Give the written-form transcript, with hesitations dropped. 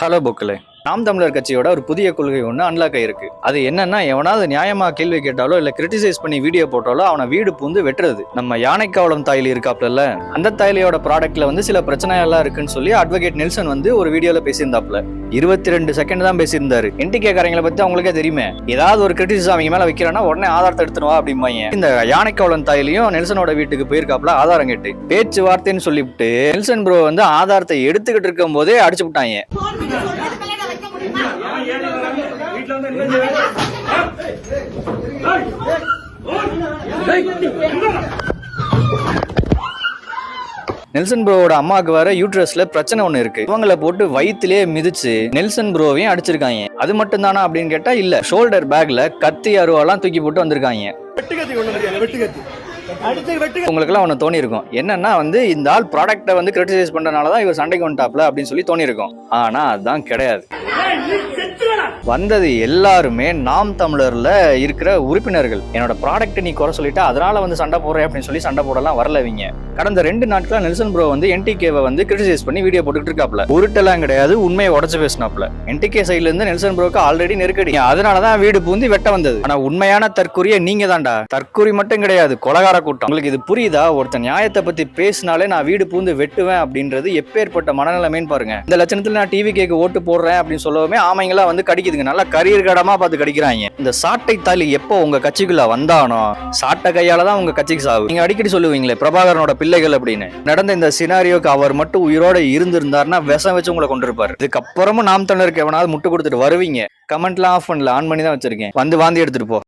Hello பொக்கலே. நாம் தமிழர் கட்சியோட ஒரு புதிய கொள்கை ஒன்று அன்லாக் ஆயிருக்கு. அது என்னன்னா, எவனாவது நியாயமா கேள்வி கேட்டாலோ இல்ல கிரிட்டிசைஸ் பண்ணி வீடியோ போட்டாலோ அவனை வீடு பூந்து வெட்டுறது. நம்ம யானைக்காவலம் தாயலி இருக்காப்ல, அந்த தாயலியோட ப்ராடக்ட்ல சில பிரச்சனை எல்லாம் இருக்குன்னு சொல்லி அட்வொகேட் நெல்சன் ஒரு வீடியோல பேசியிருந்தாப்ல. 22 செகண்ட் தான் பேசியிருந்தாரு. என்டிகே காரங்களை பத்தி அவங்களுக்கே தெரியுமே, ஏதாவது ஒரு கிரிட்டிசிசம் அவங்க மேல வைக்கிறேன்னா உடனே ஆதாரத்தை எடுத்துனுவா அப்படிம்பாங்க. இந்த யானைக்காவலம் தாயலியும் நெல்சனோட வீட்டுக்கு போயிருக்காப்ல ஆதாரம் கேட்டு. பேச்சுவார்த்தைன்னு சொல்லிவிட்டு நெல்சன் ப்ரோ ஆதாரத்தை எடுத்துக்கிட்டு இருக்கும் போதே அடிச்சு விட்டாங்க. நெல்சன் ப்ரோவோட அம்மாவுக்கு வர யூட்ரஸ்ல பிரச்சனை ஒண்ணு இருக்கு. இவங்களை போட்டு வயிற்றிலே மிதிச்சு நெல்சன் ப்ரோவையும் அடிச்சிருக்காங்க. அது மட்டும் தானா அப்படின்னு கேட்டா இல்ல, ஷோல்டர் பேக்ல கத்தி அருவாலாம் தூக்கி போட்டு வந்திருக்காங்க. உங்களுக்குலாம் ஒன்று தோணி இருக்கும், என்னன்னா இந்த ஆள் ப்ராடக்ட்டை கிரிட்டிசைஸ் பண்றதுனாலதான் இவர் சண்டைக்கு வந்துட்டாப்ல அப்படின்னு சொல்லி தோணி இருக்கும். ஆனா அதுதான் கிடையாது. வந்தது எல்லாருமே நாம் தமிழர்ல இருக்கிற உறுப்பினர்கள். என்னோட ப்ராடக்ட் நீ குறை சொல்லிட்டா அதனால சண்டை போடுறேன் அப்படின்னு சொல்லி சண்டை போடலாம் வரலவீங்க. கடந்த 2 நாட்களா நெல்சன் ப்ரோ என்டிகேவை கிரிட்டிசைஸ் பண்ணி வீடியோ போட்டுக்கிட்டு இருக்காப்ல. உருட்டெல்லாம் கிடையாது, உண்மையை உடச்சு பேசினாப்ல. என்டிகே சைட்ல இருந்து நெல்சன் ப்ரோக்கு ஆல்ரெடி நெருக்கடி, அதனாலதான் வீடு பூந்து வெட்ட வந்தது. ஆனா உண்மையான தற்கொலையே நீங்க தான்டா. தற்கொலை மட்டும் கிடையாது, கொலகார கூட்டம். உங்களுக்கு இது புரியுதா? ஒருத்தன் நியாயத்தை பத்தி பேசினாலே நான் வீடு பூந்து வெட்டுவேன் அப்படின்றது எப்பேற்பட்ட மனநிலைமைன்னு பாருங்க. இந்த லட்சணத்துல நான் டிவி கேக்கு ஓட்டு போடுறேன் அப்படின்னு சொல்லவே ஆமைங்களா கடிக்குதுங்க. நல்லா கரியர் கடமா பார்த்து கடிக்கிறாங்க. இந்த சாட்டை தாலி எப்போ உங்க கட்சிக்குள்ள வந்தானோ சாட்டை கையாலதான் உங்க கட்சிக்கு சாவு. நீங்க அடிக்கடி சொல்லுவீங்களே பிரபாகரனோட பிள்ளைகள் அப்படின்னு. நடந்த இந்த சினாரியோக்கு அவர் மட்டும் உயிரோட இருந்திருந்தாருன்னா விஷம் வச்சு உங்களை கொண்டிருப்பாரு. இதுக்கப்புறமும் நாம் தமிழருக்கு எவனாவது முட்டு கொடுத்துட்டு வருவீங்க. கமெண்ட்லாம் ஆஃப் பண்ணல, ஆன் பண்ணி தான் வச்சிருக்கேன். வாந்தி எடுத்துட்டு போ.